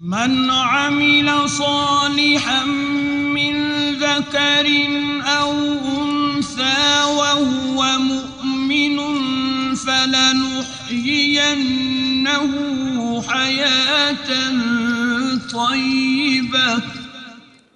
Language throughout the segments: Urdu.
من عمل صالحا من ذكر أو أنثى وهو مؤمن فلنحيينه حياة طيبة.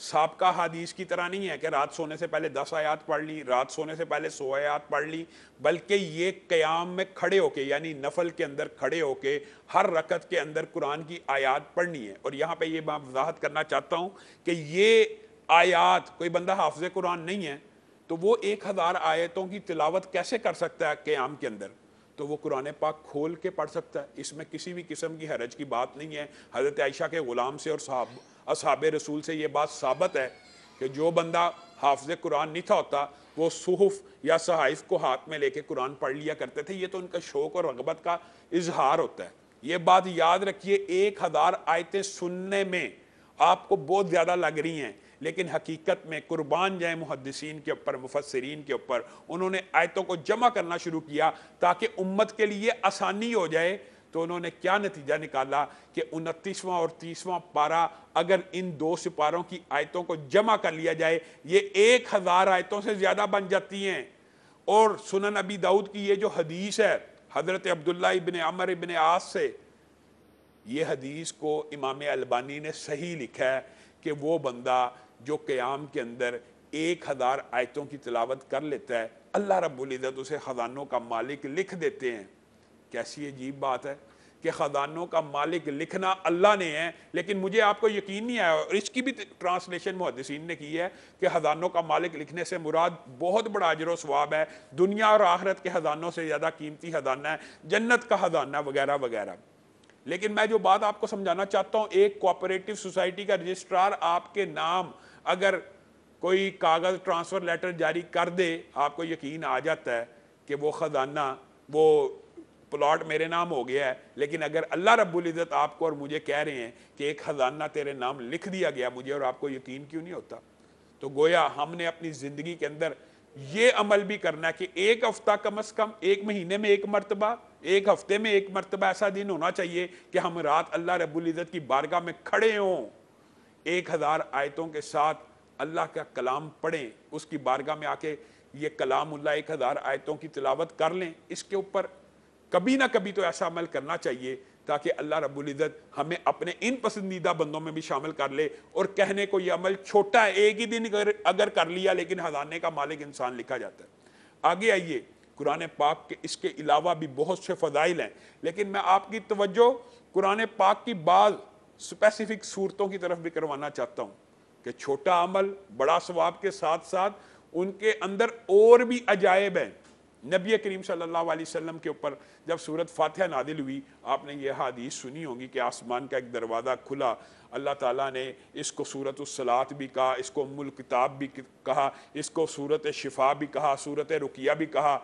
سابقہ حدیث کی طرح نہیں ہے کہ رات سونے سے پہلے 10 آیات پڑھ لی، رات سونے سے پہلے 100 آیات پڑھ لی، بلکہ یہ قیام میں کھڑے ہو کے، یعنی نفل کے اندر کھڑے ہو کے ہر رکعت کے اندر قرآن کی آیات پڑھنی ہے۔ اور یہاں پہ یہ میں وضاحت کرنا چاہتا ہوں کہ یہ آیات، کوئی بندہ حافظ قرآن نہیں ہے تو وہ 1000 آیتوں کی تلاوت کیسے کر سکتا ہے قیام کے اندر؟ تو وہ قرآن پاک کھول کے پڑھ سکتا ہے، اس میں کسی بھی قسم کی حرج کی بات نہیں ہے۔ حضرت عائشہ کے غلام سے اور اصحاب رسول سے یہ بات ثابت ہے کہ جو بندہ حافظ قرآن نہیں تھا ہوتا وہ صحف یا صحائف کو ہاتھ میں لے کے قرآن پڑھ لیا کرتے تھے، یہ تو ان کا شوق اور رغبت کا اظہار ہوتا ہے۔ یہ بات یاد رکھیے، 1000 آیتیں سننے میں آپ کو بہت زیادہ لگ رہی ہیں، لیکن حقیقت میں قربان جائیں محدثین کے اوپر، مفسرین کے اوپر، انہوں نے آیتوں کو جمع کرنا شروع کیا تاکہ امت کے لیے آسانی ہو جائے۔ تو انہوں نے کیا نتیجہ نکالا کہ 29واں اور 30واں پارہ اگر ان 2 سپاروں کی آیتوں کو جمع کر لیا جائے یہ 1000 آیتوں سے زیادہ بن جاتی ہیں۔ اور سنن ابی داؤد کی یہ جو حدیث ہے حضرت عبداللہ ابن عمر ابن عاص سے، یہ حدیث کو امام البانی نے صحیح لکھا ہے کہ وہ بندہ جو قیام کے اندر 1000 آیتوں کی تلاوت کر لیتا ہے، اللہ رب العزت اسے خزانوں کا مالک لکھ دیتے ہیں۔ کیسی عجیب بات ہے کہ خزانوں کا مالک لکھنا اللہ نے ہے، لیکن مجھے آپ کو یقین نہیں آیا، اور اس کی بھی ٹرانسلیشن محدثین نے کی ہے کہ خزانوں کا مالک لکھنے سے مراد بہت بڑا اجر و ثواب ہے، دنیا اور آخرت کے خزانوں سے زیادہ قیمتی خزانہ ہے، جنت کا خزانہ وغیرہ وغیرہ۔ لیکن میں جو بات آپ کو سمجھانا چاہتا ہوں، ایک کوآپریٹو سوسائٹی کا رجسٹرار آپ کے نام اگر کوئی کاغذ ٹرانسفر لیٹر جاری کر دے، آپ کو یقین آ جاتا ہے کہ وہ خزانہ، وہ پلاٹ میرے نام ہو گیا ہے، لیکن اگر اللہ رب العزت آپ کو اور مجھے کہہ رہے ہیں کہ ایک خزانہ تیرے نام لکھ دیا گیا، مجھے اور آپ کو یقین کیوں نہیں ہوتا؟ تو گویا ہم نے اپنی زندگی کے اندر یہ عمل بھی کرنا ہے کہ ایک ہفتہ کم از کم، ایک مہینے میں ایک مرتبہ، ایک ہفتے میں ایک مرتبہ ایسا دن ہونا چاہیے کہ ہم رات اللہ رب العزت کی بارگاہ میں کھڑے ہوں، 1000 آیتوں کے ساتھ اللہ کا کلام پڑھیں، اس کی بارگاہ میں آ کے یہ کلام اللہ 1000 آیتوں کی تلاوت کر لیں۔ اس کے اوپر کبھی نہ کبھی تو ایسا عمل کرنا چاہیے تاکہ اللہ رب العزت ہمیں اپنے ان پسندیدہ بندوں میں بھی شامل کر لے۔ اور کہنے کو یہ عمل چھوٹا ہے، ایک ہی دن اگر کر لیا، لیکن خزانے کا مالک انسان لکھا جاتا ہے۔ آگے آئیے، قرآن پاک کے اس کے علاوہ بھی بہت سے فضائل ہیں، لیکن میں آپ کی توجہ قرآن پاک کی بعض اسپیسیفک صورتوں کی طرف بھی کروانا چاہتا ہوں کہ چھوٹا عمل بڑا ثواب کے ساتھ ساتھ ان کے اندر اور بھی عجائب ہیں۔ نبی کریم صلی اللہ علیہ وسلم کے اوپر جب سورت فاتحہ نازل ہوئی، آپ نے یہ حدیث سنی ہوگی کہ آسمان کا ایک دروازہ کھلا، اللہ تعالیٰ نے اس کو سورت الصلاۃ بھی کہا، اس کو ام الکتاب بھی کہا، اس کو سورت شفا بھی کہا، سورت رقیہ بھی کہا۔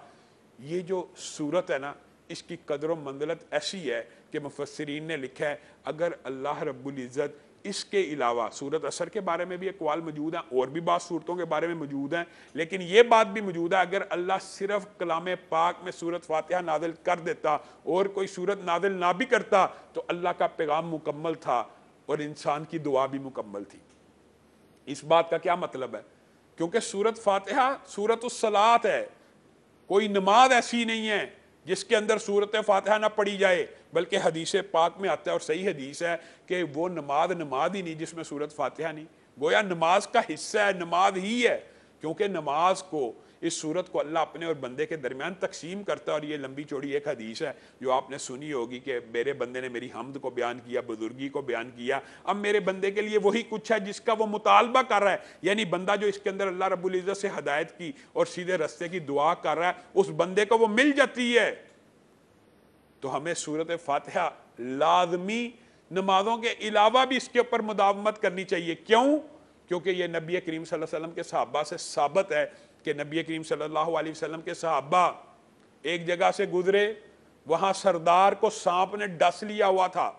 یہ جو سورت ہے نا، اس کی قدر و منزلت ایسی ہے کہ مفسرین نے لکھا ہے اگر اللہ رب العزت اس کے علاوہ، سورت عصر کے بارے میں بھی اقوال موجود ہیں، اور بھی بعض صورتوں کے بارے میں موجود ہیں، لیکن یہ بات بھی موجود ہے اگر اللہ صرف کلام پاک میں سورت فاتحہ نازل کر دیتا اور کوئی سورت نازل نہ بھی کرتا تو اللہ کا پیغام مکمل تھا اور انسان کی دعا بھی مکمل تھی۔ اس بات کا کیا مطلب ہے؟ کیونکہ سورت فاتحہ سورت الصلاۃ ہے، کوئی نماز ایسی نہیں ہے جس کے اندر سورت فاتحہ نہ پڑھی جائے، بلکہ حدیث پاک میں آتا ہے اور صحیح حدیث ہے کہ وہ نماز ہی نہیں جس میں سورت فاتحہ نہیں، گویا نماز کا حصہ ہے، نماز ہی ہے، کیونکہ نماز کو، اس سورت کو اللہ اپنے اور بندے کے درمیان تقسیم کرتا ہے۔ اور یہ لمبی چوڑی ایک حدیث ہے جو آپ نے سنی ہوگی کہ میرے بندے نے میری حمد کو بیان کیا، بزرگی کو بیان کیا، اب میرے بندے کے لیے وہی کچھ ہے جس کا وہ مطالبہ کر رہا ہے، یعنی بندہ جو اس کے اندر اللہ رب العزت سے ہدایت کی اور سیدھے رستے کی دعا کر رہا ہے، اس بندے کو وہ مل جاتی ہے۔ تو ہمیں سورت فاتحہ لازمی نمازوں کے علاوہ بھی اس کے اوپر مداومت کرنی چاہیے۔ کیوں؟ کیونکہ یہ نبی کریم صلی اللہ علیہ وسلم کے صحابہ سے ثابت ہے کہ نبی کریم صلی اللہ علیہ وسلم کے صحابہ ایک جگہ سے گزرے، وہاں سردار کو سانپ نے ڈس لیا ہوا تھا،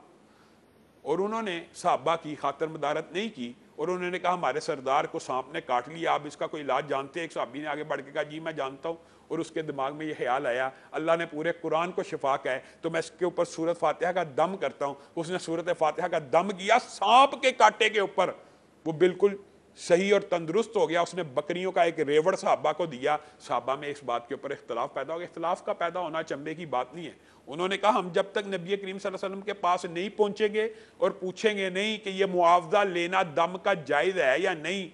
اور انہوں نے صحابہ کی خاطر مدارت نہیں کی، اور انہوں نے کہا ہمارے سردار کو سانپ نے کاٹ لیا، آپ اس کا کوئی علاج جانتے ہیں؟ ایک صحابی نے آگے بڑھ کے کہا جی میں جانتا ہوں، اور اس کے دماغ میں یہ خیال آیا اللہ نے پورے قرآن کو شفا کا ہے تو میں اس کے اوپر سورت فاتحہ کا دم کرتا ہوں۔ اس نے سورت فاتحہ کا دم کیا، سانپ کے کاٹے کے اوپر وہ بالکل صحیح اور تندرست ہو گیا، اس نے بکریوں کا ایک ریوڑ صحابہ کو دیا، صحابہ میں اس بات کے اوپر اختلاف پیدا ہو گیا۔ اختلاف کا پیدا ہونا چنبے کی بات نہیں ہے، انہوں نے کہا ہم جب تک نبی کریم صلی اللہ علیہ وسلم کے پاس نہیں پہنچیں گے اور پوچھیں گے نہیں کہ یہ معاوضہ لینا دم کا جائز ہے یا نہیں،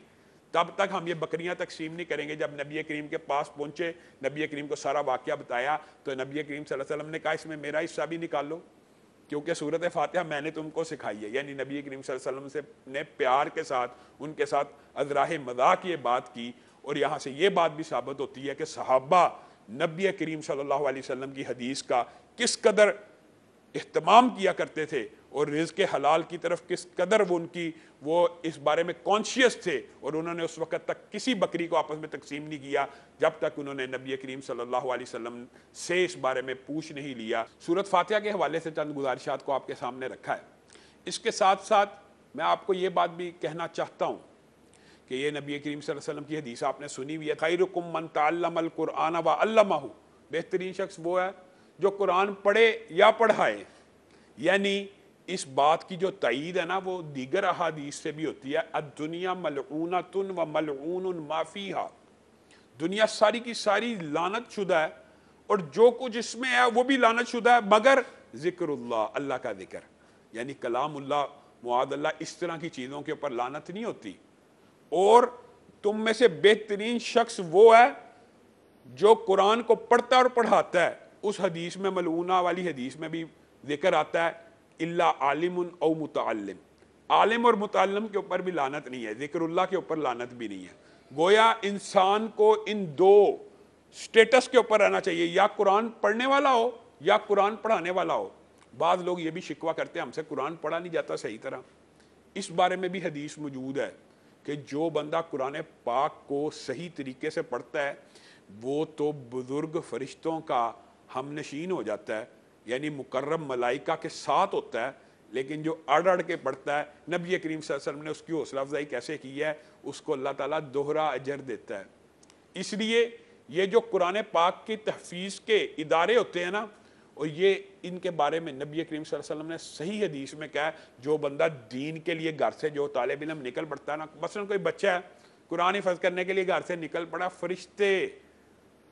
تب تک ہم یہ بکریاں تقسیم نہیں کریں گے۔ جب نبی کریم کے پاس پہنچے، نبی کریم کو سارا واقعہ بتایا، تو نبی کریم صلی اللہ علیہ وسلم نے کہا اس میں میرا حصہ بھی نکال لو، کیونکہ سورت فاتحہ میں نے تم کو سکھائی ہے۔ یعنی نبی کریم صلی اللہ علیہ وسلم سے نے پیار کے ساتھ ان کے ساتھ ازراہ مذاق یہ بات کی، اور یہاں سے یہ بات بھی ثابت ہوتی ہے کہ صحابہ نبی کریم صلی اللہ علیہ وسلم کی حدیث کا کس قدر اہتمام کیا کرتے تھے، اور رزق حلال کی طرف کس قدر وہ اس بارے میں کانشیس تھے، اور انہوں نے اس وقت تک کسی بکری کو آپس میں تقسیم نہیں کیا جب تک انہوں نے نبی کریم صلی اللہ علیہ وسلم سے اس بارے میں پوچھ نہیں لیا۔ سورت فاتحہ کے حوالے سے چند گزارشات کو آپ کے سامنے رکھا ہے۔ اس کے ساتھ ساتھ میں آپ کو یہ بات بھی کہنا چاہتا ہوں کہ یہ نبی کریم صلی اللہ علیہ وسلم کی حدیث آپ نے سنی ہوئی ہے، خیرکم من تعلم القرآن وعلمہ، بہترین شخص وہ ہے جو قرآن پڑھے یا پڑھائے۔ یعنی اس بات کی جو تائید ہے نا وہ دیگر احادیث سے بھی ہوتی ہے، الدنیا ملعونۃ وملعون ما فیہا، دنیا ساری کی ساری لعنت شدہ ہے اور جو کچھ اس میں ہے وہ بھی لعنت شدہ ہے، مگر ذکر اللہ، اللہ کا ذکر، یعنی کلام اللہ، معاذ اللہ، اس طرح کی چیزوں کے اوپر لعنت نہیں ہوتی۔ اور تم میں سے بہترین شخص وہ ہے جو قرآن کو پڑھتا اور پڑھاتا ہے۔ اس حدیث میں، ملعونہ والی حدیث میں بھی ذکر آتا ہے الا عالم او متعلم، عالم اور متعلم کے اوپر بھی لعنت نہیں ہے، ذکر اللہ کے اوپر لعنت بھی نہیں ہے۔ گویا انسان کو ان دو سٹیٹس کے اوپر رہنا چاہیے، یا قرآن پڑھنے والا ہو یا قرآن پڑھانے والا ہو۔ بعض لوگ یہ بھی شکوہ کرتے ہیں ہم سے قرآن پڑھا نہیں جاتا صحیح طرح، اس بارے میں بھی حدیث موجود ہے کہ جو بندہ قرآن پاک کو صحیح طریقے سے پڑھتا ہے وہ تو بزرگ فرشتوں کا ہم نشین ہو جاتا ہے، یعنی مکرم ملائکہ کے ساتھ ہوتا ہے۔ لیکن جو اڑ کے پڑھتا ہے، نبی کریم صلی اللہ علیہ وسلم نے اس کی حوصلہ افزائی کیسے کی ہے، اس کو اللہ تعالیٰ دوہرا اجر دیتا ہے۔ اس لیے یہ جو قرآن پاک کی تحفیظ کے ادارے ہوتے ہیں نا، اور یہ ان کے بارے میں نبی کریم صلی اللہ علیہ وسلم نے صحیح حدیث میں کہا ہے، جو بندہ دین کے لیے گھر سے، جو طالب علم نکل پڑتا ہے نا، مثلا کوئی بچہ ہے قرآن حفظ کرنے کے لیے گھر سے نکل پڑا، فرشتے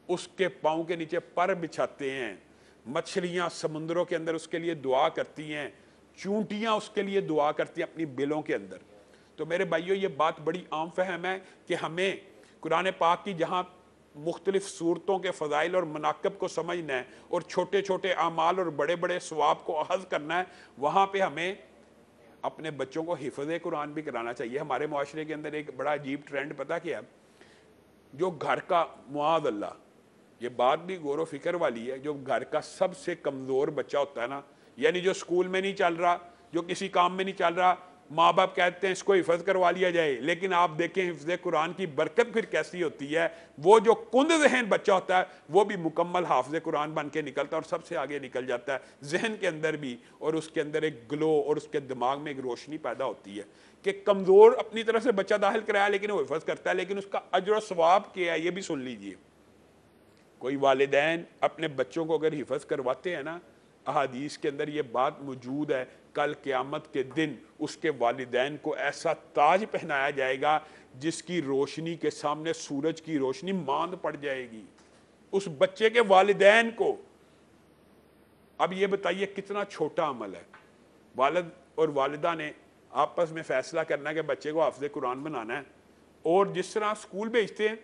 اس کے پاؤں کے نیچے پر بچھاتے ہیں، مچھلیاں سمندروں کے اندر اس کے لیے دعا کرتی ہیں، چونٹیاں اس کے لیے دعا کرتی ہیں اپنی بلوں کے اندر۔ تو میرے بھائیوں، یہ بات بڑی عام فہم ہے کہ ہمیں قرآن پاک کی جہاں مختلف صورتوں کے فضائل اور مناقب کو سمجھنا ہے اور چھوٹے چھوٹے اعمال اور بڑے بڑے ثواب کو اخذ کرنا ہے، وہاں پہ ہمیں اپنے بچوں کو حفظ قرآن بھی کرانا چاہیے۔ ہمارے معاشرے کے اندر ایک بڑا عجیب ٹرینڈ پتہ کیا ہے، جو گھر کا، معاذ اللہ، یہ بات بھی غور و فکر والی ہے، جو گھر کا سب سے کمزور بچہ ہوتا ہے نا، یعنی جو سکول میں نہیں چل رہا، جو کسی کام میں نہیں چل رہا، ماں باپ کہتے ہیں اس کو حفظ کروا لیا جائے، لیکن آپ دیکھیں حفظ قرآن کی برکت پھر کیسی ہوتی ہے۔ وہ جو کند ذہن بچہ ہوتا ہے وہ بھی مکمل حافظ قرآن بن کے نکلتا ہے اور سب سے آگے نکل جاتا ہے ذہن کے اندر بھی، اور اس کے اندر ایک گلو اور اس کے دماغ میں ایک روشنی پیدا ہوتی ہے کہ کمزور اپنی طرف سے بچہ داخل کرایا لیکن وہ حفظ کرتا ہے، لیکن اس کا اجر و ثواب کیا ہے یہ بھی سن لیجئے۔ کوئی والدین اپنے بچوں کو اگر حفظ کرواتے ہیں نا، احادیث کے اندر یہ بات موجود ہے، کل قیامت کے دن اس کے والدین کو ایسا تاج پہنایا جائے گا جس کی روشنی کے سامنے سورج کی روشنی ماند پڑ جائے گی اس بچے کے والدین کو۔ اب یہ بتائیے کتنا چھوٹا عمل ہے، والد اور والدہ نے آپس میں فیصلہ کرنا ہے کہ بچے کو حافظ قرآن بنانا ہے، اور جس طرح اسکول بھیجتے ہیں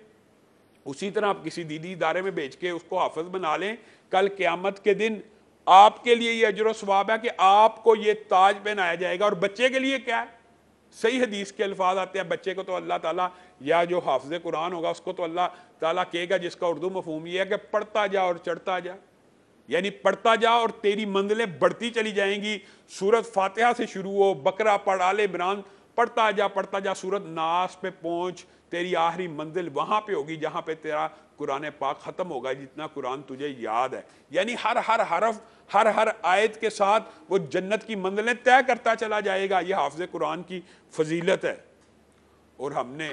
اسی طرح آپ کسی دینی ادارے میں بھیج کے اس کو حافظ بنا لیں، کل قیامت کے دن آپ کے لیے یہ اجر و ثواب ہے کہ آپ کو یہ تاج پہنایا جائے گا۔ اور بچے کے لیے کیا ہے؟ صحیح حدیث کے الفاظ آتے ہیں، بچے کو تو اللہ تعالیٰ، یا جو حافظ قرآن ہوگا اس کو تو اللہ تعالیٰ کہے گا، جس کا اردو مفہوم یہ ہے کہ پڑھتا جا اور چڑھتا جا، یعنی پڑھتا جا اور تیری منزلیں بڑھتی چلی جائیں گی۔ سورت فاتحہ سے شروع ہو، بقرہ پڑھ، آل عمران، پڑھتا جا سورت ناس پہ پہنچ، تیری آخری منزل وہاں پہ ہوگی جہاں پہ تیرا قرآن پاک ختم ہوگا، جتنا قرآن تجھے یاد ہے۔ یعنی ہر حرف، ہر آیت کے ساتھ وہ جنت کی منزلیں طے کرتا چلا جائے گا۔ یہ حافظ قرآن کی فضیلت ہے، اور ہم نے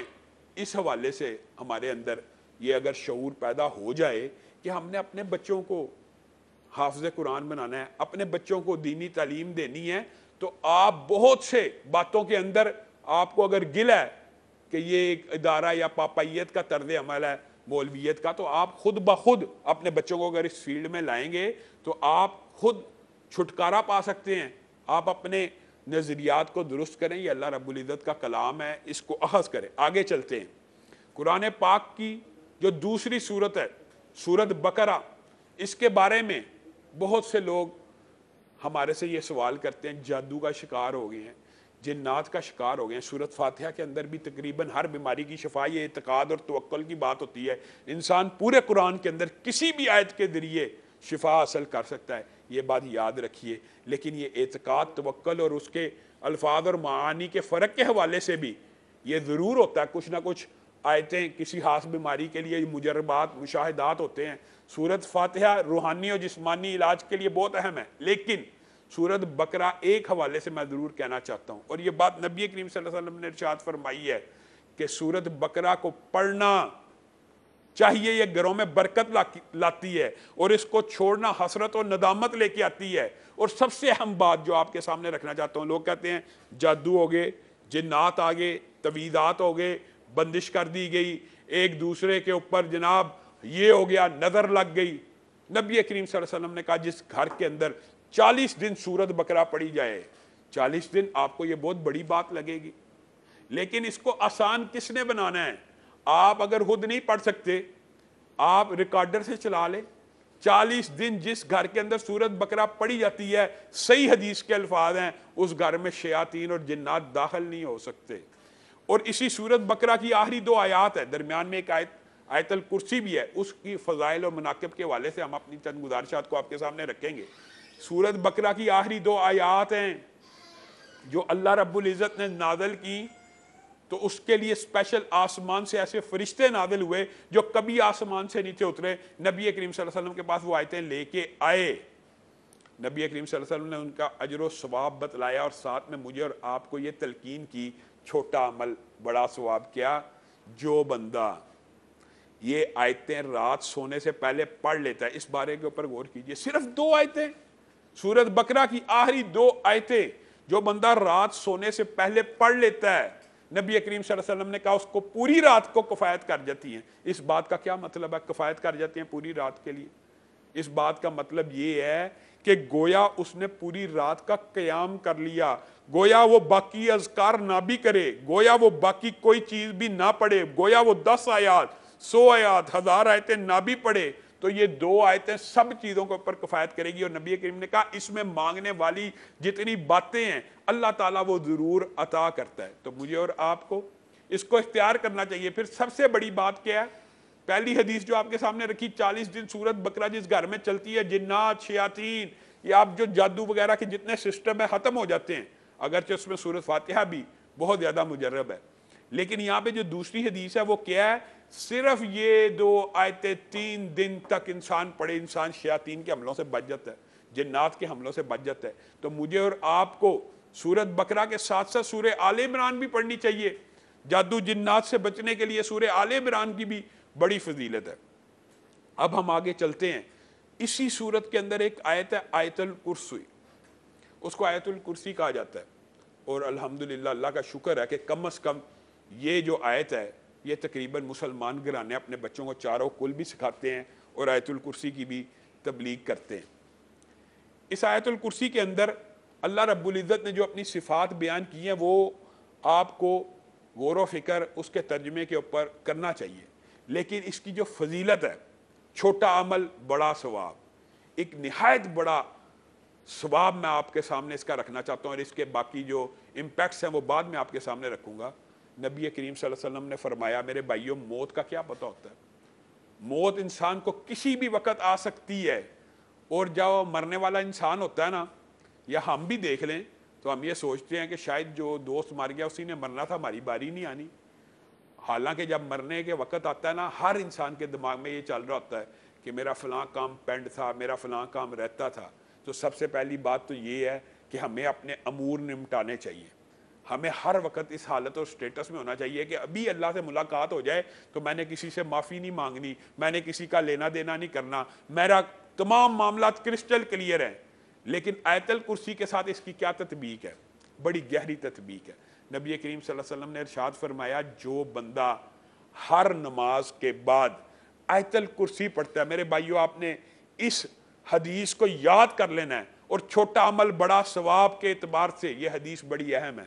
اس حوالے سے ہمارے اندر یہ اگر شعور پیدا ہو جائے کہ ہم نے اپنے بچوں کو حافظ قرآن بنانا ہے، اپنے بچوں کو دینی تعلیم دینی ہے، تو آپ بہت سے باتوں کے اندر آپ کو اگر گل ہے کہ یہ ایک ادارہ یا پاپائیت کا طرز عمل ہے مولویت کا، تو آپ خود بخود اپنے بچوں کو اگر اس فیلڈ میں لائیں گے تو آپ خود چھٹکارا پا سکتے ہیں. آپ اپنے نظریات کو درست کریں، یہ اللہ رب العزت کا کلام ہے، اس کو اخذ کریں. آگے چلتے ہیں. قرآن پاک کی جو دوسری صورت ہے سورت بقرہ، اس کے بارے میں بہت سے لوگ ہمارے سے یہ سوال کرتے ہیں، جادو کا شکار ہو گئے ہیں، جنات کا شکار ہو گئے ہیں. سورت فاتحہ کے اندر بھی تقریباً ہر بیماری کی شفا، یہ اعتقاد اور توکل کی بات ہوتی ہے. انسان پورے قرآن کے اندر کسی بھی آیت کے ذریعے شفا حاصل کر سکتا ہے، یہ بات یاد رکھیے. لیکن یہ اعتقاد، توکل اور اس کے الفاظ اور معانی کے فرق کے حوالے سے بھی یہ ضرور ہوتا ہے کچھ نہ کچھ آیتیں کسی خاص بیماری کے لیے مجربات، مشاہدات ہوتے ہیں. سورت فاتحہ روحانی اور جسمانی علاج کے لیے بہت اہم ہے، لیکن سورت بقرہ ایک حوالے سے میں ضرور کہنا چاہتا ہوں، اور یہ بات نبی کریم صلی اللہ علیہ وسلم نے ارشاد فرمائی ہے کہ سورت بقرہ کو پڑھنا چاہیے، یہ گھروں میں برکت لاتی ہے، اور اس کو چھوڑنا حسرت اور ندامت لے کے آتی ہے. اور سب سے اہم بات جو آپ کے سامنے رکھنا چاہتا ہوں، لوگ کہتے ہیں جادو ہو گئے، جنات آ گئے، تویزات ہو گئے، بندش کر دی گئی، ایک دوسرے کے اوپر جناب یہ ہو گیا، نظر لگ گئی. نبی کریم صلی اللہ علیہ وسلم نے کہا جس گھر کے اندر 40 دن سورت بقرہ پڑھی جائے، 40 دن آپ کو یہ بہت بڑی بات لگے گی، لیکن اس کو آسان کس نے بنانا ہے؟ آپ اگر خود نہیں پڑھ سکتے، آپ ریکارڈر سے چلا لیں. 40 دن جس گھر کے اندر سورت بقرہ پڑھی جاتی ہے، صحیح حدیث کے الفاظ ہیں، اس گھر میں شیاطین اور جنات داخل نہیں ہو سکتے. اور اسی سورت بقرہ کی آخری 2 آیات ہے، درمیان میں ایک آیت الکرسی بھی ہے، اس کی فضائل اور مناقب کے حوالے سے ہم اپنی چند گزارشات کو آپ کے سامنے رکھیں گے. سورت بقرہ کی آخری 2 آیات ہیں جو اللہ رب العزت نے نازل کی، تو اس کے لیے اسپیشل آسمان سے ایسے فرشتے نازل ہوئے جو کبھی آسمان سے نیچے اترے، نبی کریم صلی اللہ علیہ وسلم کے پاس وہ آیتیں لے کے آئے. نبی کریم صلی اللہ علیہ وسلم نے ان کا اجر و ثواب بتلایا، اور ساتھ میں مجھے اور آپ کو یہ تلقین کی، چھوٹا عمل بڑا ثواب. کیا؟ جو بندہ یہ آیتیں رات سونے سے پہلے پڑھ لیتا ہے، اس بارے کے اوپر غور کیجئے، صرف 2 آیتیں، سورت بقرہ کی آخری 2 آیتیں جو بندہ رات سونے سے پہلے پڑھ لیتا ہے، نبی کریم صلی اللہ علیہ وسلم نے کہا اس کو پوری رات کو کفایت کر جاتی ہیں. اس بات کا کیا مطلب ہے کفایت کر جاتی ہیں پوری رات کے لیے؟ اس بات کا مطلب یہ ہے کہ گویا اس نے پوری رات کا قیام کر لیا، گویا وہ باقی اذکار نہ بھی کرے، گویا وہ باقی کوئی چیز بھی نہ پڑھے، گویا وہ 10 آیات 100 آیات 1000 آیتیں نہ بھی پڑھے، تو یہ 2 آیتیں سب چیزوں کے اوپر کفایت کرے گی. اور نبی کریم نے کہا اس میں مانگنے والی جتنی باتیں ہیں اللہ تعالیٰ وہ ضرور عطا کرتا ہے. تو مجھے اور آپ کو اس کو اختیار کرنا چاہیے. پھر سب سے بڑی بات کیا ہے؟ پہلی حدیث جو آپ کے سامنے رکھی، 40 دن سورت بقرہ جس گھر میں چلتی ہے، جنات، شیاطین، یا آپ جو جادو وغیرہ کے جتنے سسٹم ہیں ختم ہو جاتے ہیں. اگرچہ اس میں سورت فاتحہ بھی بہت زیادہ مجرب ہے، لیکن یہاں پہ جو دوسری حدیث ہے وہ کیا ہے؟ صرف یہ 2 آیتیں 3 دن تک انسان پڑھے، انسان شیاطین کے حملوں سے بچ جاتا ہے، جنات کے حملوں سے بچ جاتا ہے. تو مجھے اور آپ کو سورت بقرہ کے ساتھ ساتھ سورہ آل عمران بھی پڑھنی چاہیے. جادو جنات سے بچنے کے لیے سورہ آل عمران کی بھی بڑی فضیلت ہے. اب ہم آگے چلتے ہیں. اسی سورت کے اندر ایک آیت ہے آیت الکرسی، اس کو آیت الکرسی کہا جاتا ہے. اور الحمدللہ اللہ کا شکر ہے کہ کم از کم یہ جو آیت ہے یہ تقریباً مسلمان گھرانے اپنے بچوں کو چاروں کل بھی سکھاتے ہیں اور آیت الکرسی کی بھی تبلیغ کرتے ہیں. اس آیت الکرسی کے اندر اللہ رب العزت نے جو اپنی صفات بیان کی ہیں وہ آپ کو غور و فکر اس کے ترجمے کے اوپر کرنا چاہیے. لیکن اس کی جو فضیلت ہے، چھوٹا عمل بڑا ثواب، ایک نہایت بڑا ثواب میں آپ کے سامنے اس کا رکھنا چاہتا ہوں، اور اس کے باقی جو امپیکٹس ہیں وہ بعد میں آپ کے سامنے رکھوں گا. نبی کریم صلی اللہ علیہ وسلم نے فرمایا، میرے بھائیوں موت کا کیا پتہ ہوتا ہے؟ موت انسان کو کسی بھی وقت آ سکتی ہے، اور جب مرنے والا انسان ہوتا ہے نا، یا ہم بھی دیکھ لیں تو ہم یہ سوچتے ہیں کہ شاید جو دوست مر گیا اسی نے مرنا تھا، ہماری باری نہیں آنی. حالانکہ جب مرنے کے وقت آتا ہے نا، ہر انسان کے دماغ میں یہ چل رہا ہوتا ہے کہ میرا فلاں کام پینڈ تھا، میرا فلاں کام رہتا تھا. تو سب سے پہلی بات تو یہ ہے کہ ہمیں اپنے امور نمٹانے چاہیے. ہمیں ہر وقت اس حالت اور سٹیٹس میں ہونا چاہیے کہ ابھی اللہ سے ملاقات ہو جائے تو میں نے کسی سے معافی نہیں مانگنی، میں نے کسی کا لینا دینا نہیں کرنا، میرا تمام معاملات کرسٹل کلیئر ہیں. لیکن آیت الکرسی کے ساتھ اس کی کیا تطبیق ہے؟ بڑی گہری تطبیق ہے. نبی کریم صلی اللہ علیہ وسلم نے ارشاد فرمایا جو بندہ ہر نماز کے بعد آیت الکرسی پڑھتا ہے، میرے بھائیو آپ نے اس حدیث کو یاد کر لینا ہے، اور چھوٹا عمل بڑا ثواب کے اعتبار سے یہ حدیث بڑی اہم ہے۔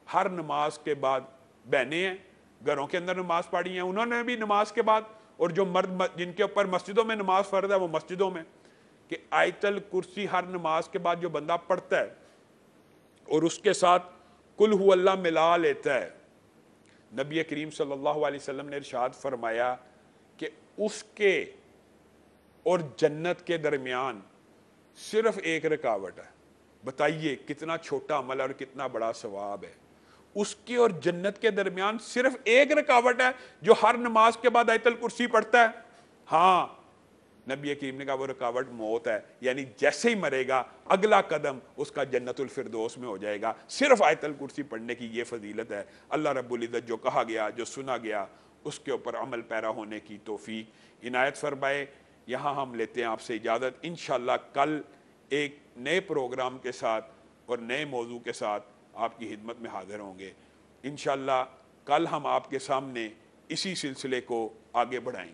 ہر نماز کے بعد بہنیں ہیں گھروں کے اندر نماز پڑھی ہیں، انہوں نے بھی نماز کے بعد، اور جو مرد جن کے اوپر مسجدوں میں نماز فرض ہے وہ مسجدوں میں، کہ آیت الکرسی ہر نماز کے بعد جو بندہ پڑھتا ہے اور اس کے ساتھ قل ہو اللہ ملا لیتا ہے، نبی کریم صلی اللہ علیہ وسلم نے ارشاد فرمایا کہ اس کے اور جنت کے درمیان صرف ایک رکاوٹ ہے۔ بتائیے کتنا چھوٹا عمل اور کتنا بڑا ثواب ہے۔ اس کے اور جنت کے درمیان صرف ایک رکاوٹ ہے، جو ہر نماز کے بعد آیت الکرسی پڑھتا ہے۔ ہاں، نبی کریم نے کہا وہ رکاوٹ موت ہے، یعنی جیسے ہی مرے گا اگلا قدم اس کا جنت الفردوس میں ہو جائے گا، صرف آیت الکرسی پڑھنے کی یہ فضیلت ہے۔ اللہ رب العزت جو کہا گیا، جو سنا گیا، اس کے اوپر عمل پیرا ہونے کی توفیق عنایت فرمائے۔ یہاں ہم لیتے ہیں آپ سے اجازت، انشاءاللہ کل ایک نئے پروگرام کے ساتھ اور نئے موضوع کے ساتھ آپ کی خدمت میں حاضر ہوں گے۔ انشاءاللہ کل ہم آپ کے سامنے اسی سلسلے کو آگے بڑھائیں گے۔